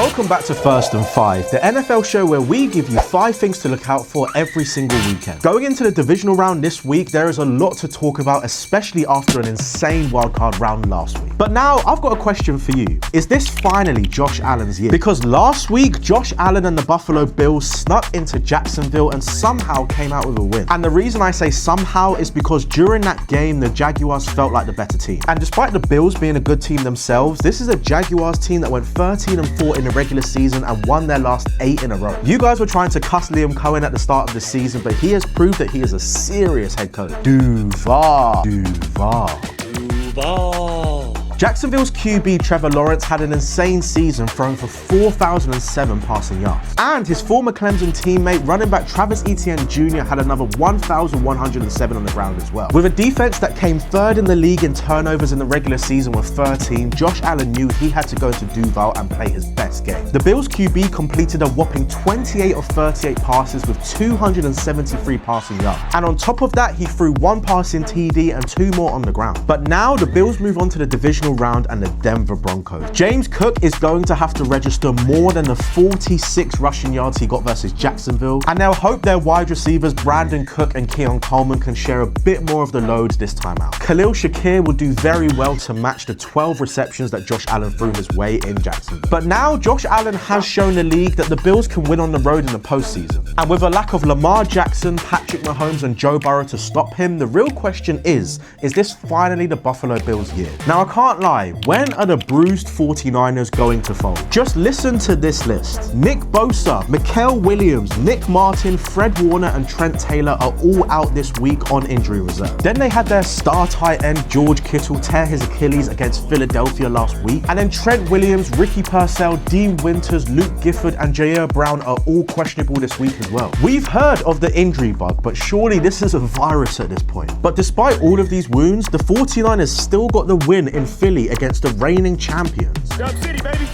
Welcome back to First and 5, the NFL show where we give you 5 things to look out for every single weekend. Going into the divisional round this week, there is a lot to talk about, especially after an insane wildcard round last week. But now, I've got a question for you. Is this finally Josh Allen's year? Because last week, Josh Allen and the Buffalo Bills snuck into Jacksonville and somehow came out with a win. And the reason I say somehow is because during that game, the Jaguars felt like the better team. And despite the Bills being a good team themselves, this is a Jaguars team that went 13-4 in the regular season and won their last 8 in a row. You guys were trying to cuss Liam Cohen at the start of the season, but he has proved that he is a serious head coach. Duval. Jacksonville's QB Trevor Lawrence had an insane season, throwing for 4,007 passing yards. And his former Clemson teammate, running back Travis Etienne Jr. had another 1,107 on the ground as well. With a defense that came 3rd in the league in turnovers in the regular season with 13, Josh Allen knew he had to go to Duval and play his best game. The Bills QB completed a whopping 28 of 38 passes with 273 passing yards. And on top of that, he threw 1 passing TD and 2 more on the ground. But now the Bills move on to the divisional round and the Denver Broncos. James Cook is going to have to register more than the 46 rushing yards he got versus Jacksonville, and they'll hope their wide receivers Brandon Cook and Keon Coleman can share a bit more of the load this time out. Khalil Shakir will do very well to match the 12 receptions that Josh Allen threw his way in Jacksonville. But now Josh Allen has shown the league that the Bills can win on the road in the postseason. And with a lack of Lamar Jackson, Patrick Mahomes and Joe Burrow to stop him, the real question is this finally the Buffalo Bills' year? Now I can't lie, when are the bruised 49ers going to fold? Just listen to this list. Nick Bosa, Mikael Williams, Nick Martin, Fred Warner and Trent Taylor are all out this week on injury reserve. Then they had their star tight end George Kittle tear his Achilles against Philadelphia last week. And then Trent Williams, Ricky Purcell, Dean Winters, Luke Gifford and Jair Brown are all questionable this week as well. We've heard of the injury bug, but surely this is a virus at this point. But despite all of these wounds, the 49ers still got the win in Philly against the reigning champions. Dub City, baby.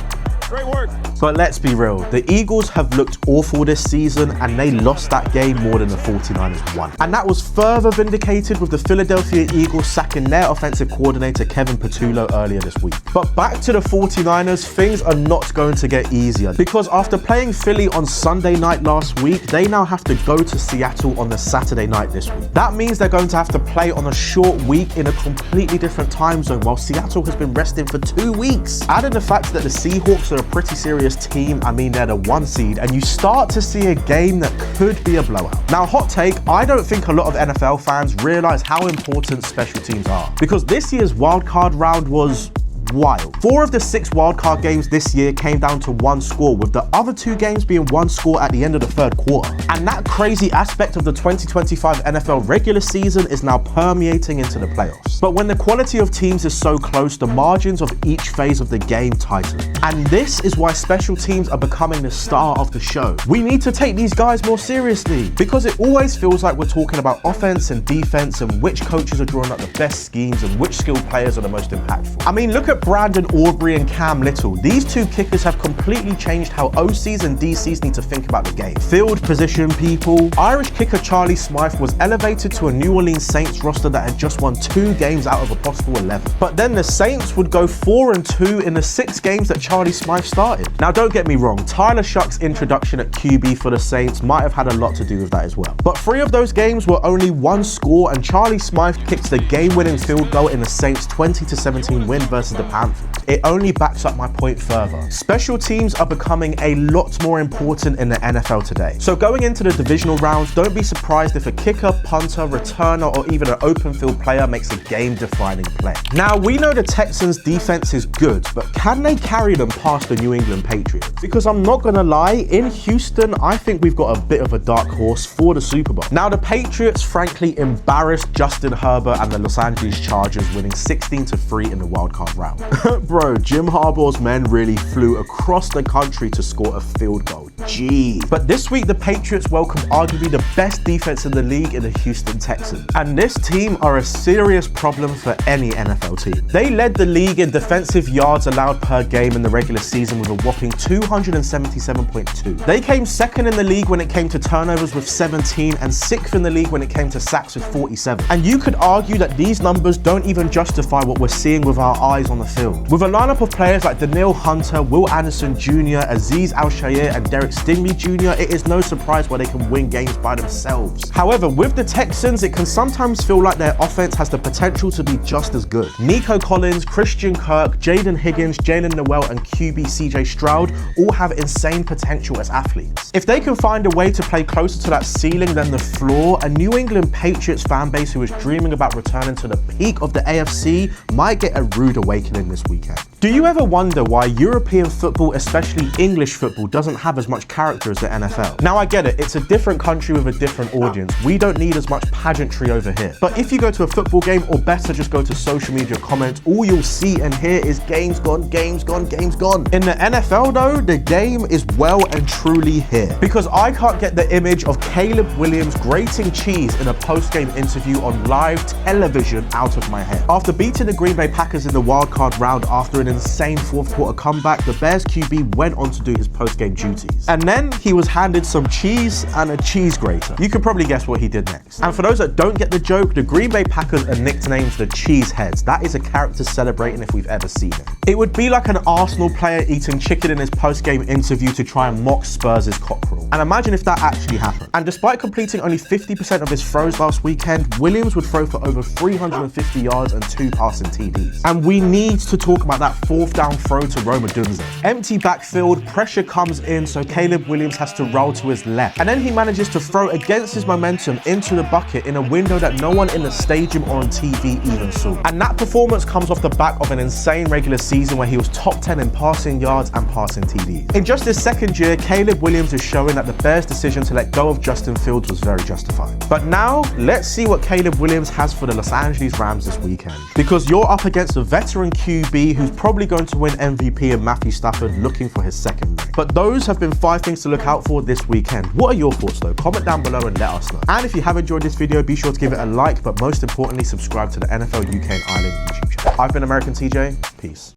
Great work. But let's be real, the Eagles have looked awful this season and they lost that game more than the 49ers won. And that was further vindicated with the Philadelphia Eagles sacking their offensive coordinator Kevin Patullo earlier this week. But back to the 49ers, things are not going to get easier because after playing Philly on Sunday night last week, they now have to go to Seattle on the Saturday night this week. That means they're going to have to play on a short week in a completely different time zone while Seattle has been resting for 2 weeks. Add in the fact that the Seahawks are a pretty serious team, I mean they're the 1 seed, and you start to see a game that could be a blowout. Now hot take, I don't think a lot of NFL fans realize how important special teams are, because this year's wildcard round was wild. 4 of the 6 wildcard games this year came down to 1 score, with the other 2 games being 1 score at the end of the 3rd quarter. And that crazy aspect of the 2025 NFL regular season is now permeating into the playoffs. But when the quality of teams is so close, the margins of each phase of the game tighten. And this is why special teams are becoming the star of the show. We need to take these guys more seriously, because it always feels like we're talking about offense and defense and which coaches are drawing up the best schemes and which skilled players are the most impactful. I mean, look at Brandon Aubrey and Cam Little. These 2 kickers have completely changed how OCs and DCs need to think about the game. Field position people. Irish kicker Charlie Smythe was elevated to a New Orleans Saints roster that had just won 2 games out of a possible 11. But then the Saints would go 4-2 in the 6 games that Charlie Smythe started. Now don't get me wrong, Tyler Shuck's introduction at QB for the Saints might have had a lot to do with that as well. But 3 of those games were only 1 score, and Charlie Smythe kicked the game-winning field goal in the Saints' 20-17 win versus the Panthers. It only backs up my point further. Special teams are becoming a lot more important in the NFL today. So going into the divisional rounds, don't be surprised if a kicker, punter, returner, or even an open field player makes a game-defining play. Now, we know the Texans' defense is good, but can they carry them past the New England Patriots? Because I'm not gonna lie, in Houston, I think we've got a bit of a dark horse for the Super Bowl. Now, the Patriots frankly embarrassed Justin Herbert and the Los Angeles Chargers, winning 16-3 in the wildcard round. Bro, Jim Harbaugh's men really flew across the country to score a field goal. Jeez. But this week, the Patriots welcomed arguably the best defense in the league in the Houston Texans. And this team are a serious problem for any NFL team. They led the league in defensive yards allowed per game in the regular season with a whopping 277.2. They came second in the league when it came to turnovers with 17 and 6th in the league when it came to sacks with 47. And you could argue that these numbers don't even justify what we're seeing with our eyes on the field. With a lineup of players like Danielle Hunter, Will Anderson Jr., Azeez Al-Shaair, and Derek Stingley Jr., it is no surprise why they can win games by themselves. However, with the Texans, it can sometimes feel like their offense has the potential to be just as good. Nico Collins, Christian Kirk, Jaden Higgins, Jalen Noel, and QB CJ Stroud all have insane potential as athletes. If they can find a way to play closer to that ceiling than the floor, a New England Patriots fan base who is dreaming about returning to the peak of the AFC might get a rude awakening this weekend. Do you ever wonder why European football, especially English football, doesn't have as much character as the NFL? Now I get it, it's a different country with a different audience. We don't need as much pageantry over here. But if you go to a football game, or better just go to social media comments, all you'll see and hear is games gone, games gone, games gone. In the NFL though, the game is well and truly here. Because I can't get the image of Caleb Williams grating cheese in a post-game interview on live television out of my head. After beating the Green Bay Packers in the wildcard round after an insane fourth quarter comeback, the Bears QB went on to do his post-game duties. And then he was handed some cheese and a cheese grater. You can probably guess what he did next. And for those that don't get the joke, the Green Bay Packers are nicknamed the Cheeseheads. That is a character celebrating if we've ever seen it. It would be like an Arsenal player eating chicken in his post-game interview to try and mock Spurs' cockerel. And imagine if that actually happened. And despite completing only 50% of his throws last weekend, Williams would throw for over 350 yards and 2 passing TDs. And we need to talk about that 4th down throw to Rome Odunze. Empty backfield, pressure comes in, so Caleb Williams has to roll to his left. And then he manages to throw against his momentum into the bucket in a window that no one in the stadium or on TV even saw. And that performance comes off the back of an insane regular season where he was top 10 in passing yards and passing TDs. In just his second year, Caleb Williams is showing that the Bears' decision to let go of Justin Fields was very justified. But now, let's see what Caleb Williams has for the Los Angeles Rams this weekend. Because you're up against a veteran QB who's probably going to win MVP in Matthew Stafford looking for his second ring. But those have been 5 things to look out for this weekend. What are your thoughts though? Comment down below and let us know. And if you have enjoyed this video, be sure to give it a like, but most importantly, subscribe to the NFL UK and Ireland YouTube channel. I've been American TJ, peace.